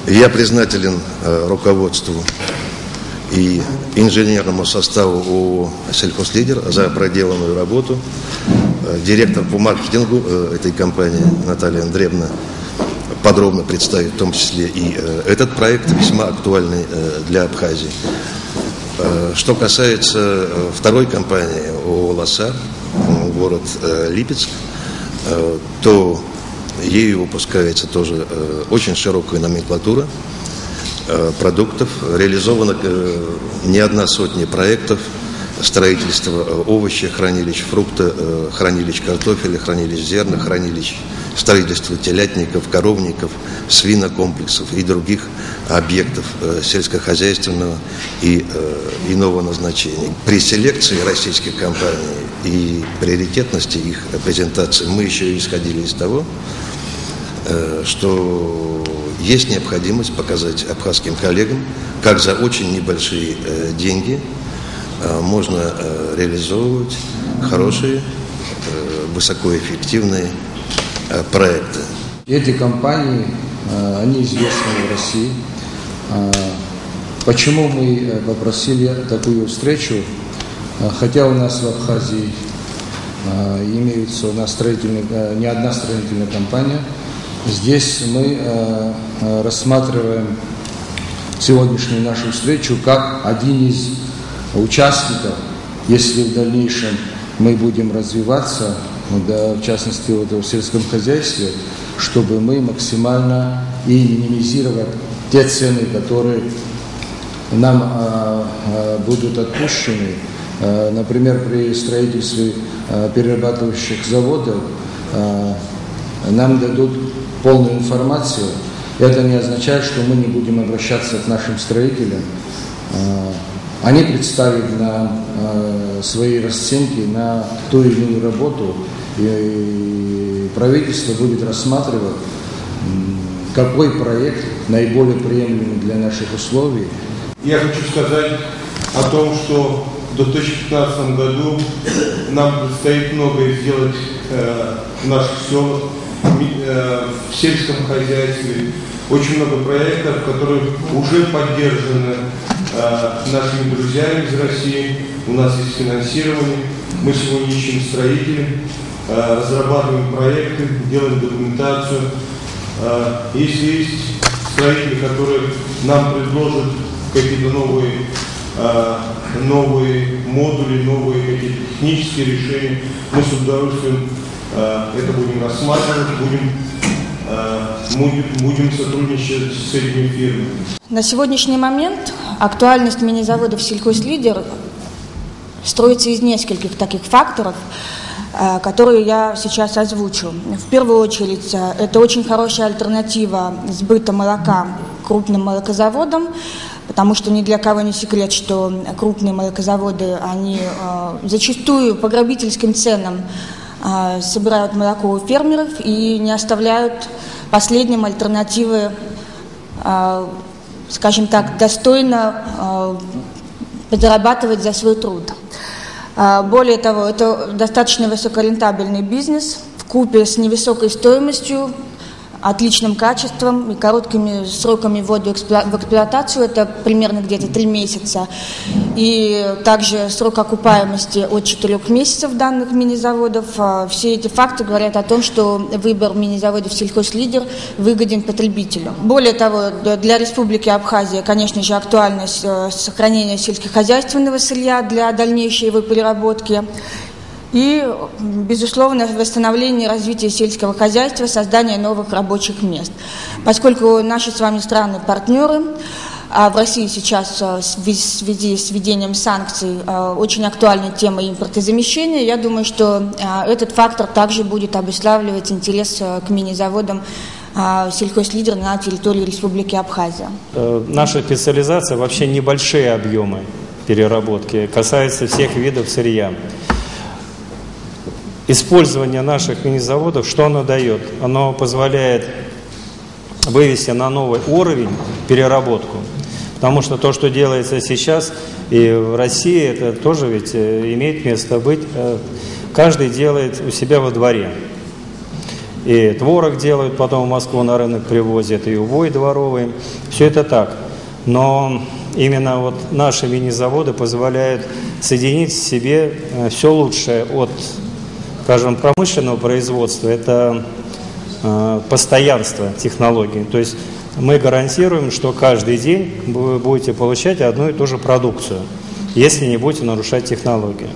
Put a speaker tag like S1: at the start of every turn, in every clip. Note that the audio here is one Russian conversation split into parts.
S1: Я признателен руководству и инженерному составу ООО «Сельхозлидер» за проделанную работу. Директор по маркетингу этой компании Наталья Андреевна подробно представит в том числе и этот проект, весьма актуальный для Абхазии. Что касается второй компании ООО «Лоса», город Липецк, то ею выпускается тоже очень широкая номенклатура продуктов. Реализовано не одна сотня проектов строительства овощехранилищ, фруктохранилищ картофеля, хранилищ зерна, хранилищ, строительства телятников, коровников, свинокомплексов и других объектов сельскохозяйственного и иного назначения. При селекции российских компаний и приоритетности их презентации мы еще исходили из того, что есть необходимость показать абхазским коллегам, как за очень небольшие деньги можно реализовывать хорошие, высокоэффективные проекты.
S2: Эти компании, они известны в России. Почему мы попросили такую встречу? Хотя у нас в Абхазии имеются не одна строительная компания, здесь мы рассматриваем сегодняшнюю нашу встречу как один из участников, если в дальнейшем мы будем развиваться, в частности в сельском хозяйстве, чтобы мы максимально и минимизировать те цены, которые нам будут отпущены. Например, при строительстве перерабатывающих заводов нам дадут полную информацию. Это не означает, что мы не будем обращаться к нашим строителям. Они представят нам свои расценки на ту или иную работу, и правительство будет рассматривать, какой проект наиболее приемлемый для наших условий.
S3: Я хочу сказать о том, что в 2015 году нам предстоит многое сделать в наших селах, в сельском хозяйстве. Очень много проектов, которые уже поддержаны нашими друзьями из России. У нас есть финансирование. Мы сегодня ищем строителей, разрабатываем проекты, делаем документацию. Если есть строители, которые нам предложат какие-то новые модули, новые какие-то технические решения, мы с удовольствием это будем рассматривать, будем сотрудничать с этими фирмами.
S4: На сегодняшний момент актуальность мини-заводов «Сельхозлидер» строится из нескольких таких факторов, которые я сейчас озвучу. В первую очередь, это очень хорошая альтернатива сбыта молока крупным молокозаводам, потому что ни для кого не секрет, что крупные молокозаводы, они зачастую по грабительским ценам собирают молоко у фермеров и не оставляют последним альтернативы, скажем так, достойно зарабатывать за свой труд. Более того, это достаточно высокорентабельный бизнес вкупе с невысокой стоимостью, отличным качеством и короткими сроками ввода в эксплуатацию, это примерно где-то 3 месяца, и также срок окупаемости от 4 месяцев данных мини-заводов. Все эти факты говорят о том, что выбор мини-заводов «Сельхозлидер» выгоден потребителю. Более того, для Республики Абхазия, конечно же, актуальность сохранения сельскохозяйственного сырья для дальнейшей его переработки. И, безусловно, восстановление и развитие сельского хозяйства, создание новых рабочих мест. Поскольку наши с вами страны-партнеры, а в России сейчас в связи с введением санкций очень актуальна тема импортозамещения, я думаю, что этот фактор также будет обуславливать интерес к мини-заводам «Сельхозлидер» на территории Республики Абхазия.
S5: Наша специализация вообще небольшие объемы переработки, касается всех видов сырья. Использование наших мини-заводов, что оно дает? Оно позволяет вывести на новый уровень переработку. Потому что то, что делается сейчас и в России, это тоже ведь имеет место быть. Каждый делает у себя во дворе. и творог делают, потом в Москву на рынок привозят, и увой дворовый. Все это так. Но именно вот наши мини-заводы позволяют соединить в себе все лучшее от, скажем, промышленного производства. Это постоянство технологий. То есть мы гарантируем, что каждый день вы будете получать одну и ту же продукцию, если не будете нарушать технологии.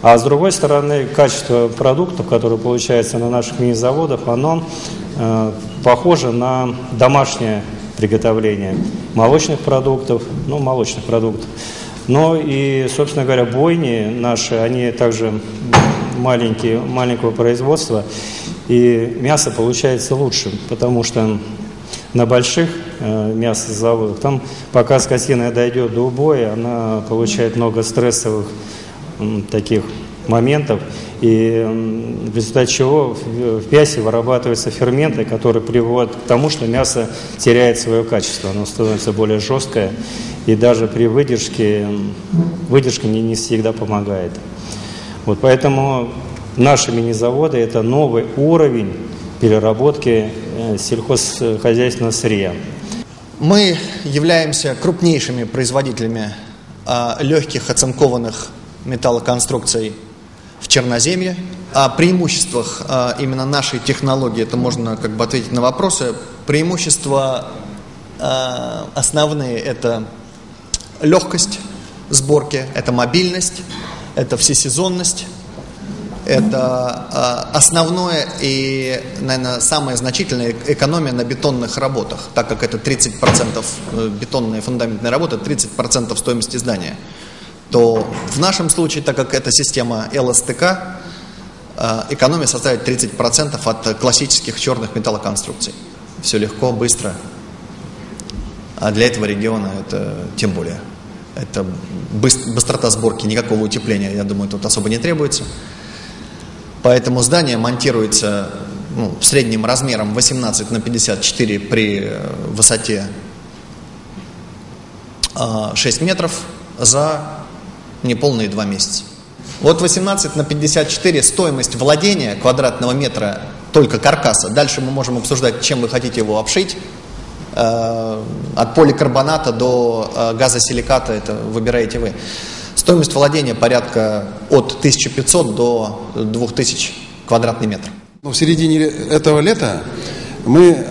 S5: А с другой стороны, качество продуктов, которые получаются на наших мини-заводах, оно похоже на домашнее приготовление молочных продуктов, Но и, собственно говоря, бойни наши, они также маленького производства, и мясо получается лучше, потому что на больших мясозаводах, там, пока скотина дойдет до убоя, она получает много стрессовых таких моментов, и в результате чего в мясе вырабатываются ферменты, которые приводят к тому, что мясо теряет свое качество, оно становится более жесткое, и даже при выдержке выдержка не всегда помогает. Вот поэтому наши мини-заводы – это новый уровень переработки сельхозхозяйственного сырья.
S6: Мы являемся крупнейшими производителями легких оцинкованных металлоконструкций в Черноземье. О преимуществах именно нашей технологии, это можно как бы ответить на вопросы. Преимущества основные – это легкость сборки, это мобильность, это всесезонность. Это основное и, наверное, самая значительная экономия на бетонных работах, так как это 30% бетонная фундаментная работа, 30% стоимости здания. То в нашем случае, так как это система ЛСТК, экономия составит 30% от классических черных металлоконструкций. Все легко, быстро. А для этого региона это тем более. Это быстрота сборки, никакого утепления, я думаю, тут особо не требуется. Поэтому здание монтируется в среднем размером 18×54 при высоте 6 метров за неполные 2 месяца. Вот 18×54 стоимость владения квадратного метра только каркаса. Дальше мы можем обсуждать, чем вы хотите его обшить. От поликарбоната до газосиликата, это выбираете вы. Стоимость владения порядка от 1500 до 2000 квадратный метр.
S7: В середине этого лета мы,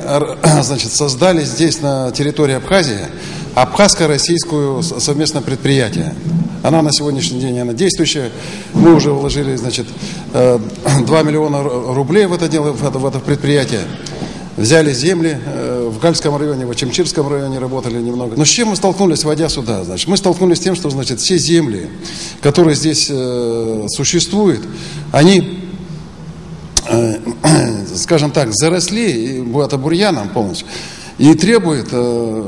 S7: значит, создали здесь на территории Абхазии абхазско-российскую совместное предприятие. Она на сегодняшний день она действующая. Мы уже вложили, значит, 2 миллиона рублей в это дело, в это предприятие. Взяли земли, в Гальском районе, в Очимчирском районе работали немного. Но с чем мы столкнулись, войдя сюда? Значит, мы столкнулись с тем, что, значит, все земли, которые здесь существуют, они, скажем так, заросли бурьяном полностью. И требует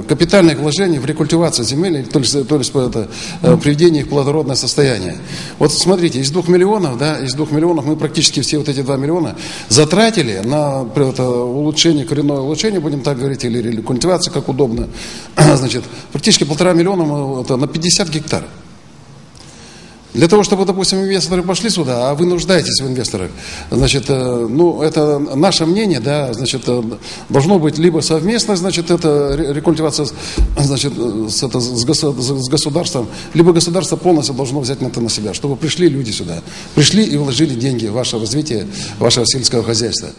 S7: капитальных вложений в рекультивацию земель, то есть приведение их в плодородное состояние. Вот смотрите, из 2 миллионов, да, из 2 миллионов мы практически все вот эти 2 миллиона затратили на улучшение, коренное улучшение, будем так говорить, или рекультивацию, как удобно. Значит, практически 1,5 миллиона на 50 гектаров. Для того, чтобы, допустим, инвесторы пошли сюда, а вы нуждаетесь в инвесторах, значит, это наше мнение, да, значит, должно быть либо совместно, значит, это рекультивация, значит, с государством, либо государство полностью должно взять это на себя, чтобы пришли люди сюда, пришли и вложили деньги в ваше развитие, вашего сельского хозяйства.